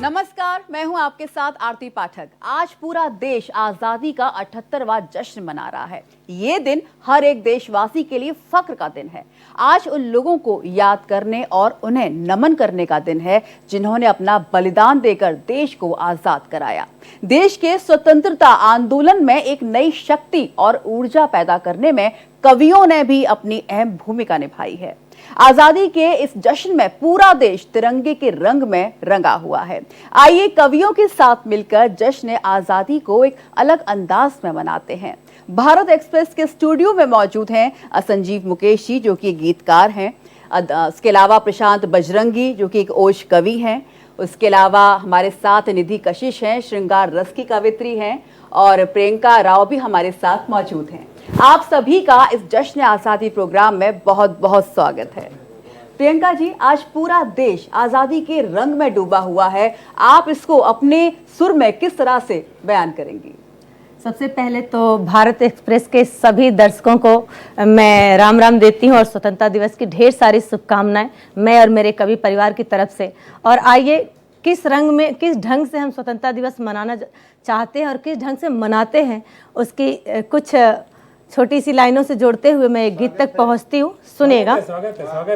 नमस्कार, मैं हूं आपके साथ आरती पाठक। आज पूरा देश आजादी का 78वां जश्न मना रहा है। ये दिन हर एक देशवासी के लिए फख्र का दिन है। आज उन लोगों को याद करने और उन्हें नमन करने का दिन है जिन्होंने अपना बलिदान देकर देश को आजाद कराया। देश के स्वतंत्रता आंदोलन में एक नई शक्ति और ऊर्जा पैदा करने में कवियों ने भी अपनी अहम भूमिका निभाई है। आजादी के इस जश्न में पूरा देश तिरंगे के रंग में रंगा हुआ है। आइए कवियों के साथ मिलकर जश्न आजादी को एक अलग अंदाज में मनाते हैं। भारत एक्सप्रेस के स्टूडियो में मौजूद हैं संजीव मुकेश जी, जो कि गीतकार हैं। उसके अलावा प्रशांत बजरंगी, जो कि एक ओज कवि हैं। उसके अलावा हमारे साथ निधि कशिश हैं, श्रृंगार रस की कवित्री हैं, और प्रियंका राव भी हमारे साथ मौजूद हैं। आप सभी का इस जश्न आजादी प्रोग्राम में बहुत बहुत स्वागत है। प्रियंका जी, आज पूरा देश आजादी के रंग में डूबा हुआ है। आप इसको अपने सुर में किस तरह से बयान करेंगी? सबसे पहले तो भारत एक्सप्रेस के सभी दर्शकों को मैं राम राम देती हूँ और स्वतंत्रता दिवस की ढेर सारी शुभकामनाएं मैं और मेरे कवि परिवार की तरफ से। और आइए किस रंग में, किस ढंग से हम स्वतंत्रता दिवस मनाना चाहते हैं और किस ढंग से मनाते हैं, उसकी कुछ छोटी सी लाइनों से जोड़ते हुए मैं एक गीत तक पहुंचती हूँ। सुनिएगा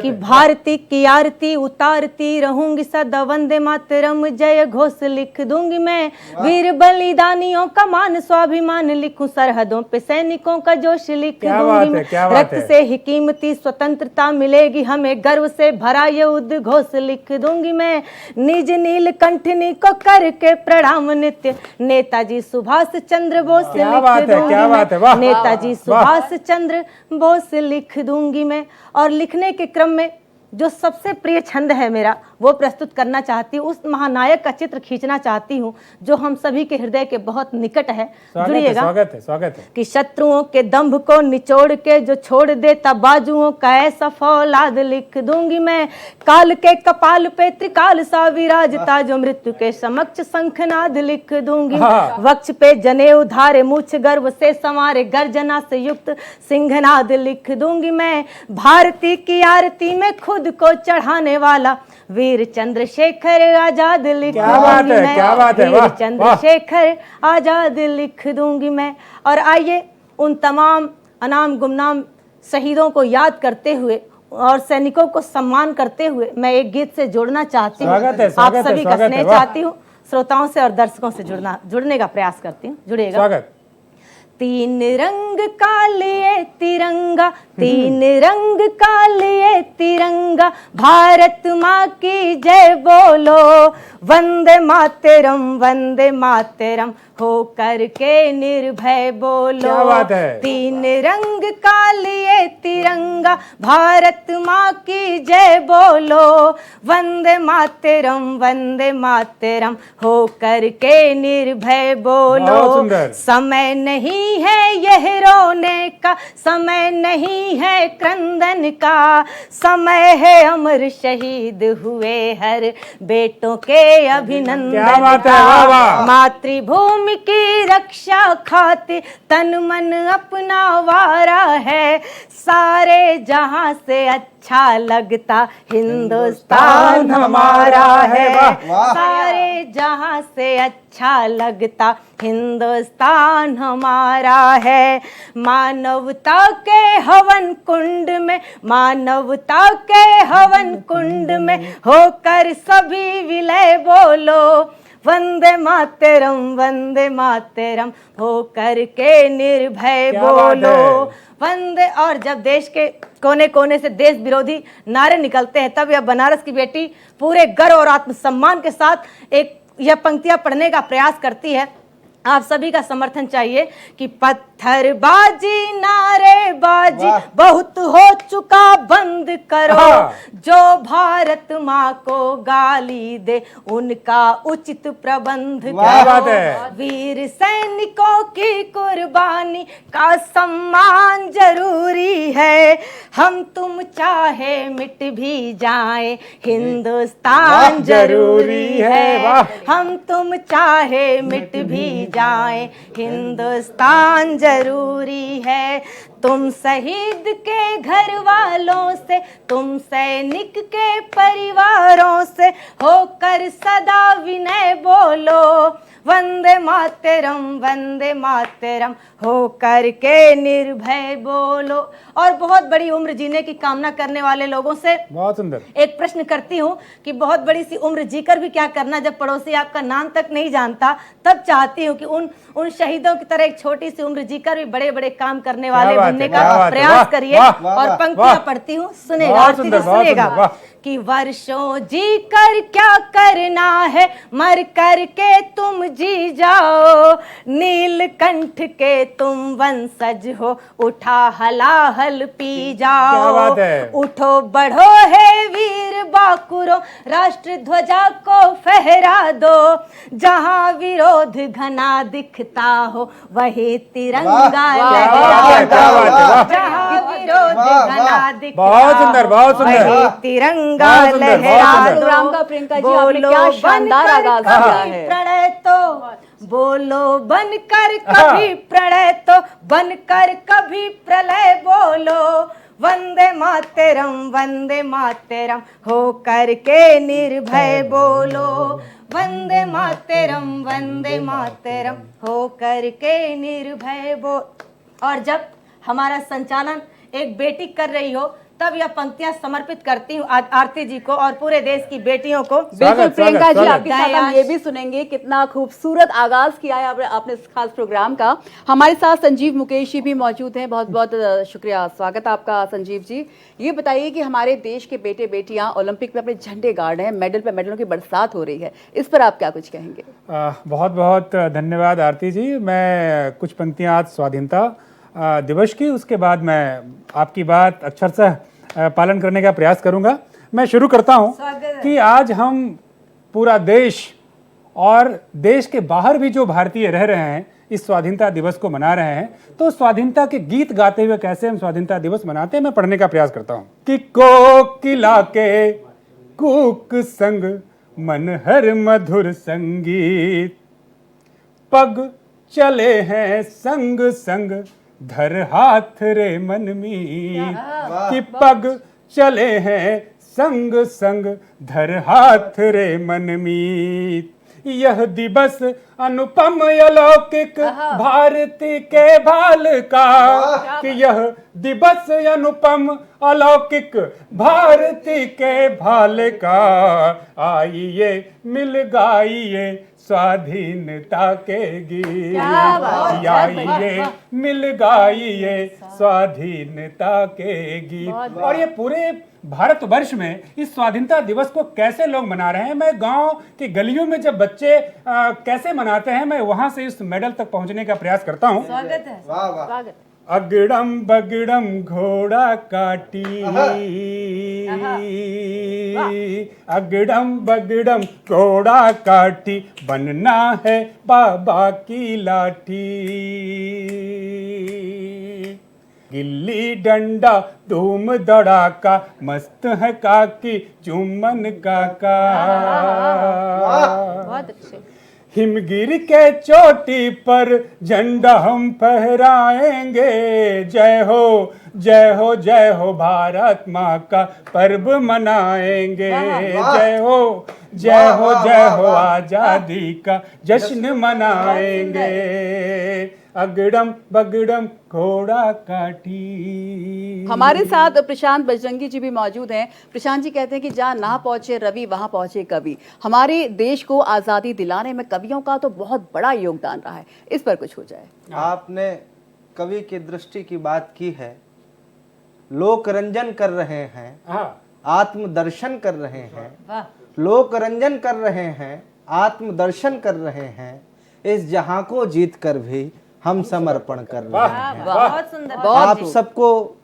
कि भारती की आरती उतारती रहूंगी सदा, वंदे मातरम जय घोष लिख दूंगी मैं, वीर बलिदानियों का मान स्वाभिमान लिखूं, सरहदों पे सैनिकों का जोश लिख दूंगी मैं, रक्त से ही कीमती स्वतंत्रता मिलेगी हमें, गर्व से भरा ये उद्घोष लिख दूंगी मैं, निज नील कंठनी को करके प्रणाम नित्य, नेताजी सुभाष चंद्र बोस लिख दूंगी मैं, नेताजी सुभाष चंद्र बोस लिख दूंगी मैं। और लिखने के क्रम में जो सबसे प्रिय छंद है मेरा, वो प्रस्तुत करना चाहती हूँ। उस महानायक का चित्र खींचना चाहती हूँ जो हम सभी के हृदय के बहुत निकट है। जुड़िएगा। स्वागत है कि शत्रुओं के दंभ को निचोड़ के जो छोड़ देता बाजुओं का ऐसा फौलाद लिख दूंगी मैं, काल के कपाल पे त्रिकाल सा विराजता जो मृत्यु के समक्ष शंखनाद लिख दूंगी, वक्ष पे जनेऊ धारे मूछ गर्व से संवारे गर्जना से युक्त सिंहनाद लिख दूंगी मैं, भारती की आरती में खुद को चढ़ाने वाला वीर चंद्रशेखर आजाद लिख दूंगी मैं, वीर चंद्रशेखर आजाद लिख दूंगी मैं। और आइए उन तमाम अनाम गुमनाम शहीदों को याद करते हुए और सैनिकों को सम्मान करते हुए मैं एक गीत से जोड़ना चाहती हूँ। आप सभी का स्नेह चाहती हूँ, श्रोताओं से और दर्शकों से जुड़ने का प्रयास करती हूँ। जुड़िएगा। तीन रंग का लिए तिरंगा, तीन रंग का लिए तिरंगा, भारत माँ की जय बोलो, वंदे मातरम हो करके निर्भय बोलो। क्या बात है? तीन रंग का लिए तिरंगा, भारत माँ की जय बोलो, वंदे मातरम हो करके निर्भय बोलो। समय नहीं है यह रोने का, समय नहीं है क्रंदन का, समय है अमर शहीद हुए हर बेटों के अभिनंदन का, मातृभूमि की रक्षा खातिर तन मन अपना वारा है, सारे जहां से अच्छा लगता हिंदुस्तान हमारा है, सारे जहां से अच्छा लगता हिंदुस्तान हमारा है। मानवता के हवन कुंड में, मानवता के हवन कुंड में होकर सभी विलय बोलो, वंदे मातरम हो करके निर्भय बोलो, वंदे। और जब देश के कोने कोने से देश विरोधी नारे निकलते हैं, तब यह बनारस की बेटी पूरे गर्व और आत्मसम्मान के साथ एक यह पंक्तियां पढ़ने का प्रयास करती है। आप सभी का समर्थन चाहिए कि पत्थरबाजी नारेबाजी बहुत हो चुका बंद करो, जो भारत माँ को गाली दे उनका उचित प्रबंध करो, वीर सैनिकों की कुर्बानी का सम्मान जरूरी है, हम तुम चाहे मिट भी जाए हिंदुस्तान जरूरी है, हम तुम चाहे मिट भी जाए हिंदुस्तान जरूरी है, तुम शहीद के घर वाले बालों से, तुम सैनिक के परिवारों से होकर सदा विनय बोलो। वंदे मातरम हो करके निर्भय बोलो। और बहुत बड़ी उम्र जीने की कामना करने वाले लोगों से बहुत सुंदर। एक प्रश्न करती हूँ कि बहुत बड़ी सी उम्र जीकर भी क्या करना, जब पड़ोसी आपका नाम तक नहीं जानता, तब चाहती हूँ कि उन शहीदों की तरह एक छोटी सी उम्र जीकर भी बड़े बड़े काम करने वाले बनने का प्रयास करिए। और पंक्तियां पढ़ती हूँ, सुनेगा आरती जी, सुनेगा कि वर्षों जी कर क्या करना है, मर कर के तुम जी जाओ। नीलकंठ के तुम वंशज हो, उठा हलाहल पी जाओ। उठो बढ़ो है वीर बाकुरो, राष्ट्र ध्वजा को फहरा दो। जहां विरोध घना दिखता हो, वही तिरंगा लहरा दो। जहां विरोध घना दिखता हो, वही तिरंगा प्रोग्राम का प्रियंका जी आपने क्या शानदार आगाज किया है। प्रणय तो बोलो, बनकर कभी प्रणय तो बनकर कभी प्रलय बोलो। वंदे मातरम हो करके निर्भय बोलो। वंदे मातरम हो करके निर्भय बोल। और जब हमारा संचालन एक बेटी कर रही हो, तब यह पंक्तियां समर्पित करती हूँ आरती जी को और पूरे देश की बेटियों को। बिल्कुल प्रियंका जी, आपके साथ हम ये भी सुनेंगे कितना खूबसूरत आगाज किया है आपने इस खास प्रोग्राम का। हमारे साथ संजीव मुकेश जी भी मौजूद हैं। बहुत बहुत शुक्रिया, स्वागत आपका संजीव जी। ये बताइए कि हमारे देश के बेटे बेटियां ओलंपिक में अपने झंडे गाड़ रहे हैं, मेडल पे मेडलों की बरसात हो रही है, इस पर आप क्या कुछ कहेंगे? बहुत बहुत धन्यवाद आरती जी। मैं कुछ पंक्तियां आज स्वाधीनता दिवस की, उसके बाद मैं आपकी बात अक्षरशः पालन करने का प्रयास करूंगा। मैं शुरू करता हूं कि आज हम पूरा देश और देश के बाहर भी जो भारतीय रह रहे हैं इस स्वाधीनता दिवस को मना रहे हैं, तो स्वाधीनता के गीत गाते हुए कैसे हम स्वाधीनता दिवस मनाते हैं मैं पढ़ने का प्रयास करता हूं कि कोकिला के कूक संग मन हर मधुर संगीत, पग चले हैं संग संग धर हाथ रे मनमीत। कि पग चले हैं संग संग धर हाथ रे मनमीत। यह दिवस अनुपम अलौकिक भारती के भाल का, कि यह दिवस अनुपम अलौकिक भारती के भाल का। आइए मिल गाइए स्वाधीनता के गीत, आइए मिल गाइए स्वाधीनता के गीत। और ये पूरे भारतवर्ष में इस स्वाधीनता दिवस को कैसे लोग मना रहे हैं, मैं गांव की गलियों में जब बच्चे कैसे मनाते हैं, मैं वहां से इस मेडल तक पहुंचने का प्रयास करता हूं। स्वागत है। वाह वाह। अगड़म बगड़म घोड़ा काटी, अगड़म बगड़म घोड़ा काटी, बनना है बाबा की लाठी। गिल्ली डंडा धूम धड़ाका, मस्त है काकी चुम्बन काका। बहुत अच्छे। हिमगिर के चोटी पर झंडा हम फहराएंगे, जय हो जय हो भारत माँ का पर्व मनाएंगे। जय हो आजादी का जश्न मनाएंगे। अगड़म बगड़म घोड़ा काटी। हमारे साथ प्रशांत बजरंगी जी भी मौजूद हैं। प्रशांत जी कहते हैं कि जहाँ ना पहुंचे रवि वहां पहुंचे कवि। हमारे देश को आज़ादी दिलाने में कवियों का तो बहुत बड़ा योगदान रहा है, इस पर कुछ हो जाए। आपने कवि की दृष्टि की बात की है। लोक रंजन कर रहे हैं, आत्मदर्शन कर रहे हैं, लोक रंजन कर रहे हैं, आत्मदर्शन कर रहे हैं। इस जहां को जीत कर भी हम समर्पण कर रहे हैं। बहुत सुंदर। आप सबको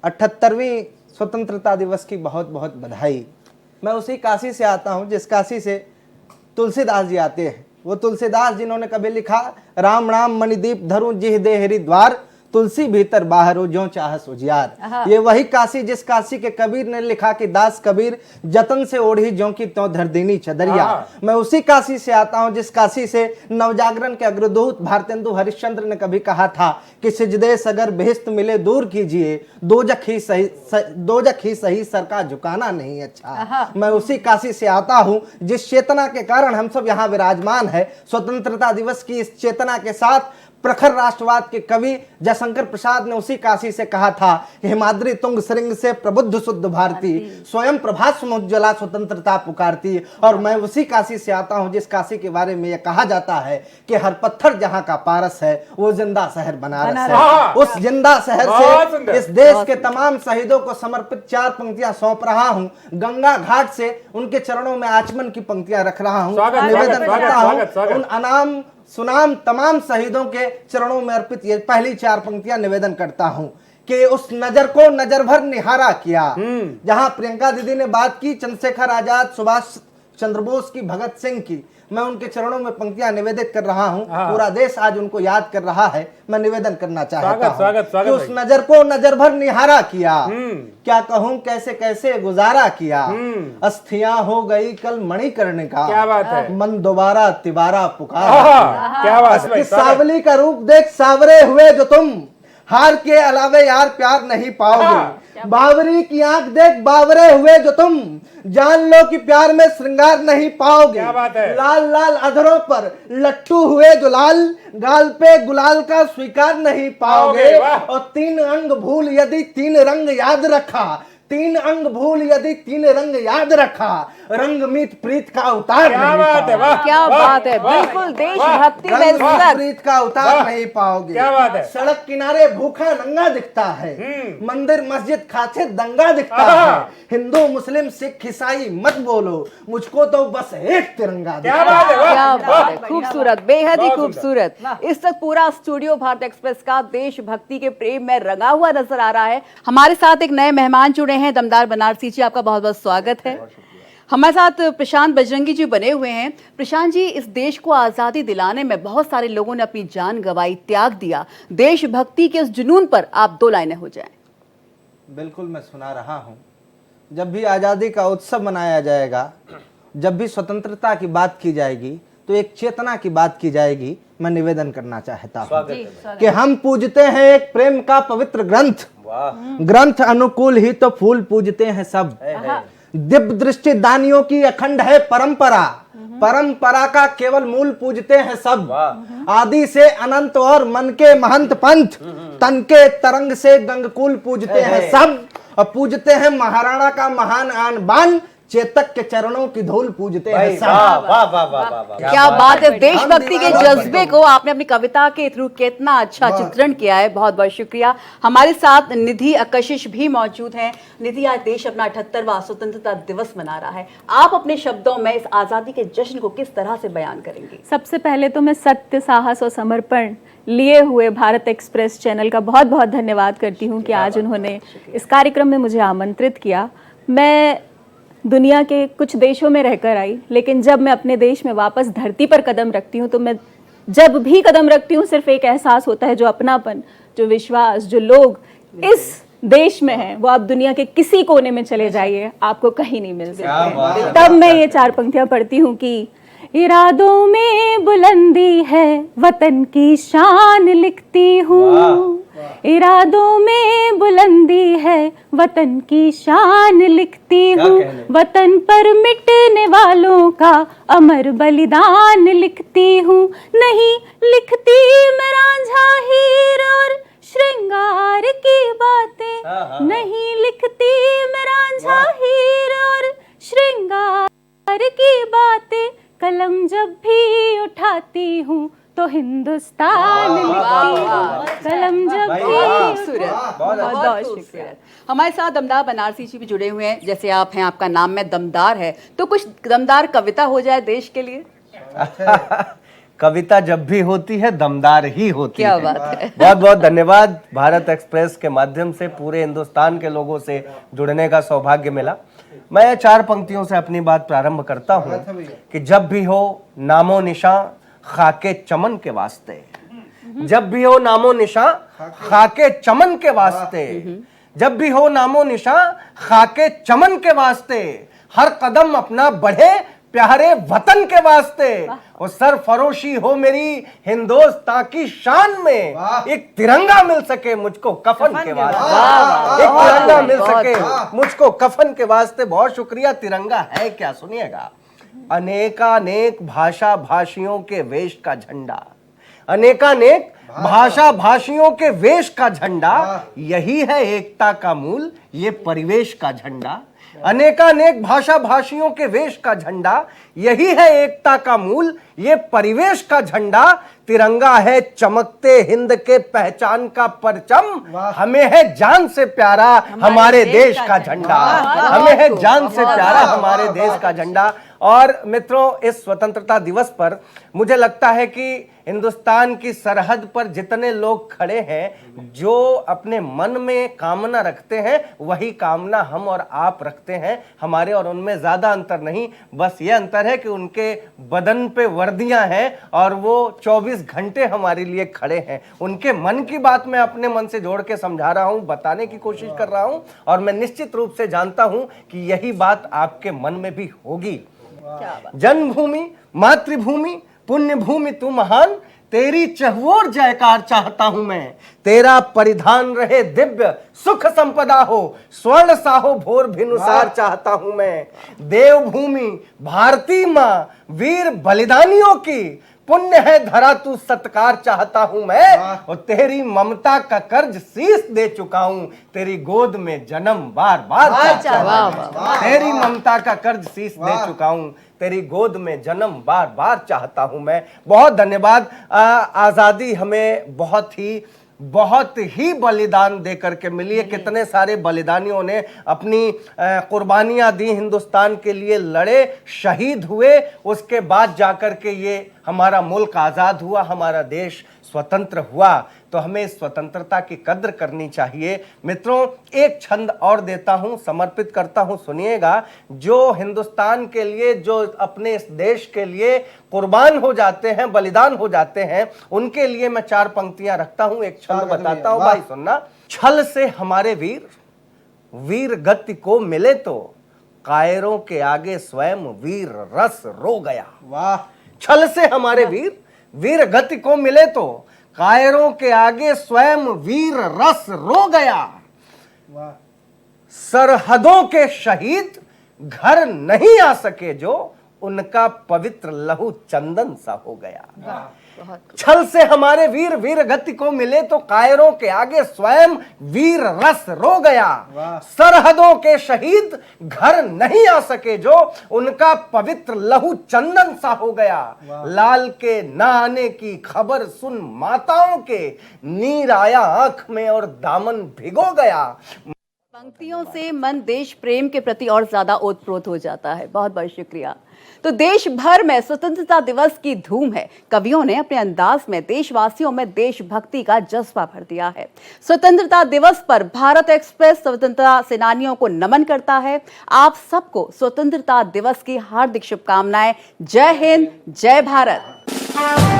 78वीं स्वतंत्रता दिवस की बहुत बहुत बधाई। मैं उसी काशी से आता हूं जिस काशी से तुलसीदास जी आते हैं। वो तुलसीदास जिन्होंने कभी लिखा, राम नाम मणिदीप धरूं जिह दे हरिद्वार, तुलसी भीतर बाहर हो ज्यों चाहस उजियार। ये वही काशी जिस काशी के कबीर ने लिखा कि दास कबीर जतन से ओढ़ी ज्यों की त्यों धर दीनी चदरिया। मैं उसी काशी से आता हूं जिस काशी से नवजागरण के अग्रदूत भारतेंदु हरिश्चंद्र ने कभी कहा था कि सिजदेश अगर बेहिस्त मिले दूर कीजिए, दोजख ही सही सर का झुकाना नहीं अच्छा। मैं उसी काशी से आता हूं जिस चेतना के कारण हम सब यहाँ विराजमान है। स्वतंत्रता दिवस की इस चेतना के साथ प्रखर राष्ट्रवाद के कवि जयशंकर प्रसाद ने उसी काशी से कहा था, हिमाद्री तुंग श्रृंग से प्रबुद्ध शुद्ध भारती, स्वयं प्रभात समुज्ज्वला स्वतंत्रता पुकारती। और मैं उसी काशी से आता हूं जिस काशी के बारे में यह कहा जाता है कि हर पत्थर जहां का पारस है वो जिंदा शहर बनारस है। उस जिंदा शहर से इस देश के तमाम शहीदों को समर्पित 4 पंक्तियां सौंप रहा हूं। गंगा घाट से उनके चरणों में आचमन की पंक्तियां रख रहा हूं। निवेदन करता हूं उन अनाम सुनाम तमाम शहीदों के चरणों में अर्पित ये पहली 4 पंक्तियां निवेदन करता हूं कि उस नजर को नजर भर निहारा किया। जहां प्रियंका दीदी ने बात की चंद्रशेखर आजाद, सुभाष चंद्र बोस की, भगत सिंह की, मैं उनके चरणों में पंक्तियां निवेदित कर रहा हूं। पूरा देश आज उनको याद कर रहा है। मैं निवेदन करना चाहता हूं कि उस नजर को नजर भर निहारा किया, क्या कहूं कैसे कैसे गुजारा किया। अस्थियां हो गई कल मणिकर्ण का, क्या बात है, मन दोबारा तिबारा पुकारा। क्या बात है, सावली का रूप देख सावरे हुए जो तुम, हार के अलावे यार प्यार नहीं पाओगे। बावरी की आंख देख बावरे हुए जो तुम, जान लो कि प्यार में श्रृंगार नहीं पाओगे। लाल लाल अधरों पर लट्टू हुए जो लाल, गाल पे गुलाल का स्वीकार नहीं पाओगे। और 3 अंग भूल यदि 3 रंग याद रखा, 3 अंग भूल यदि 3 रंग याद रखा, रंग मीत प्रीत का उतार नहीं पाओगे। क्या बात है, बिल्कुल देशभक्ति में प्रीत का उतार नहीं पाओगे। क्या बात है। सड़क किनारे भूखा नंगा दिखता है, मंदिर मस्जिद खाते दंगा दिखता है। हिंदू मुस्लिम सिख ईसाई मत बोलो, मुझको तो बस एक तिरंगा। क्या बात है, क्या बात है, खूबसूरत, बेहद ही खूबसूरत। इस तक पूरा स्टूडियो भारत एक्सप्रेस का देशभक्ति के प्रेम में रंगा हुआ नजर आ रहा है। हमारे साथ एक नए मेहमान जुड़े हैं, दमदार बनारसी जी, आपका बहुत बहुत स्वागत है। हमारे साथ प्रशांत बजरंगी जी बने हुए हैं। प्रशांत जी, इस देश को आज़ादी दिलाने में बहुत सारे लोगों ने अपनी जान गंवाई, त्याग दिया। देशभक्ति के उस जुनून पर आप 2 लाइनें हो जाएं। बिल्कुल, मैं सुना रहा हूं। जब भी आज़ादी का उत्सव मनाया जाएगा, जब भी स्वतंत्रता की बात की जाएगी, तो एक चेतना की बात की जाएगी। मैं निवेदन करना चाहता हूं कि हम पूजते हैं एक प्रेम का पवित्र ग्रंथ, ग्रंथ अनुकूल ही तो फूल पूजते हैं सब। दिव्य दृष्टि दानियों की अखंड है परंपरा, परंपरा का केवल मूल पूजते हैं सब। आदि से अनंत और मन के महंत पंथ, तन के तरंग से गंगकुल पूजते हैं सब। और पूजते हैं महाराणा का महान आन बान, चेतक के चरणों की धूल पूजते हैं सब। क्या बात है, देशभक्ति के जज्बे को आपने अपनी कविता के थ्रू कितना अच्छा चित्रण किया है। बहुत बहुत शुक्रिया। हमारे साथ निधि अकशिश भी मौजूद हैं। निधि, आज देश अपना 78वां स्वतंत्रता दिवस मना रहा है। आप अपने शब्दों में इस आजादी के जश्न को किस तरह से बयान करेंगे? सबसे पहले तो मैं सत्य, साहस और समर्पण लिए हुए भारत एक्सप्रेस चैनल का बहुत बहुत धन्यवाद करती हूँ कि आज उन्होंने इस कार्यक्रम में मुझे आमंत्रित किया। मैं दुनिया के कुछ देशों में रहकर आई, लेकिन जब मैं अपने देश में वापस धरती पर कदम रखती हूँ, तो मैं जब भी कदम रखती हूँ सिर्फ एक एहसास होता है, जो अपनापन, जो विश्वास, जो लोग इस देश में हैं, वो आप दुनिया के किसी कोने में चले जाइए, आपको कहीं नहीं मिल सकते। तब मैं ये 4 पंक्तियां पढ़ती हूँ कि इरादों में बुलंदी है, वतन की शान लिखती हूँ। इरादों में बुलंदी है, वतन की शान लिखती हूँ। वतन पर मिटने वालों का अमर बलिदान लिखती हूँ। नहीं लिखती मैं रांझा हीर और श्रृंगार की बातें, नहीं लिखती मैं रांझा हीर और श्रृंगार की बातें। कलम जब भी उठाती हूँ तो हिंदुस्तान लिखती हूँ, कलम जब भी। बहुत शुक्रिया। हमारे साथ दमदार बनारसी जी भी जुड़े हुए हैं। जैसे आप हैं, आपका नाम में दमदार है, तो कुछ दमदार कविता हो जाए देश के लिए। कविता जब भी होती है दमदार ही होती है। क्या बात है। बहुत बहुत धन्यवाद। भारत एक्सप्रेस के माध्यम से पूरे हिंदुस्तान के लोगों से जुड़ने का सौभाग्य मिला। मैं 4 पंक्तियों से अपनी बात प्रारंभ करता हूँ कि जब भी हो नामो निशान खाके चमन के वास्ते, जब भी हो नामो निशा खाके चमन के वास्ते, जब भी हो नामो निशा खाके चमन के वास्ते, हर कदम अपना बढ़े प्यारे वतन के वास्ते, और सरफरोशी हो मेरी हिंदुस्तान की शान में, एक तिरंगा मिल सके मुझको कफन के वास्ते, एक तिरंगा मिल सके मुझको कफन के वास्ते। बहुत शुक्रिया। तिरंगा है क्या, सुनिएगा। अनेकानेक भाषा भाषियों के वेश का झंडा, अनेकानेक भाषा भाषियों के वेश का झंडा, यही है एकता का मूल, ये परिवेश का झंडा। अनेकानेक भाषा भाषियों के वेश का झंडा, यही है एकता का मूल, ये परिवेश का झंडा। तिरंगा है चमकते हिंद के पहचान का परचम, हमें है जान से प्यारा हमारे देश का झंडा, हमें है जान से प्यारा हमारे देश का झंडा। और मित्रों, इस स्वतंत्रता दिवस पर मुझे लगता है कि हिंदुस्तान की सरहद पर जितने लोग खड़े हैं, जो अपने मन में कामना रखते हैं, वही कामना हम और आप रखते हैं। हमारे और उनमें ज्यादा अंतर नहीं, बस ये अंतर है कि उनके बदन पे वर्दियां हैं और वो 24 घंटे हमारे लिए खड़े हैं। उनके मन की बात मैं अपने मन से जोड़ के समझा रहा हूं, बताने की कोशिश कर रहा हूं, और मैं निश्चित रूप से जानता हूं कि यही बात आपके मन में भी होगी। जन्मभूमि, मातृभूमि, पुण्य भूमि तू महान, तेरी चहुओर जयकार चाहता हूं मैं। तेरा परिधान रहे दिव्य, सुख संपदा हो, स्वर्ण साहो भोर भिनुसार चाहता हूं मैं। देवभूमि भारती मां, वीर बलिदानियों की, पुण्य है धरा तू सत्कार चाहता हूं मैं। और तेरी ममता का कर्ज शीश दे चुका हूं, तेरी गोद में जन्म बार बार चाहता हूं। तेरी ममता का कर्ज शीश दे चुका हूं, तेरी गोद में जन्म बार बार चाहता हूं मैं। बहुत धन्यवाद। आजादी हमें बहुत ही बलिदान दे करके मिली है। कितने सारे बलिदानियों ने अपनी कुर्बानियां दी, हिंदुस्तान के लिए लड़े, शहीद हुए, उसके बाद जाकर के ये हमारा मुल्क आज़ाद हुआ, हमारा देश स्वतंत्र हुआ। तो हमें इस स्वतंत्रता की कद्र करनी चाहिए। मित्रों, एक छंद और देता हूं, समर्पित करता हूं, सुनिएगा। जो हिंदुस्तान के लिए, जो अपने इस देश के लिए कुर्बान हो जाते हैं, बलिदान हो जाते हैं, उनके लिए मैं 4 पंक्तियां रखता हूं, एक छंद बताता हूं, भाई सुनना। छल से हमारे वीर गति को मिले तो, कायरों के आगे स्वयं वीर रस रो गया। वाह। छल से हमारे वीर गति को मिले तो, कायरों के आगे स्वयं वीर रस रो गया। वाह। सरहदों के शहीद घर नहीं आ सके जो, उनका पवित्र लहू चंदन सा हो गया। छल से हमारे वीर गति को मिले तो, कायरों के आगे स्वयं वीर रस रो गया। सरहदों के शहीद घर नहीं आ सके जो, उनका पवित्र लहू चंदन सा हो गया। लाल के न आने की खबर सुन माताओं के, नीर आया आंख में और दामन भिगो गया। पंक्तियों से मन देश प्रेम के प्रति और ज्यादा ओतप्रोत हो जाता है। बहुत बहुत शुक्रिया। तो देश भर में स्वतंत्रता दिवस की धूम है। कवियों ने अपने अंदाज में देशवासियों में देशभक्ति का जज्बा भर दिया है। स्वतंत्रता दिवस पर भारत एक्सप्रेस स्वतंत्रता सेनानियों को नमन करता है। आप सबको स्वतंत्रता दिवस की हार्दिक शुभकामनाएं। जय हिंद, जय भारत।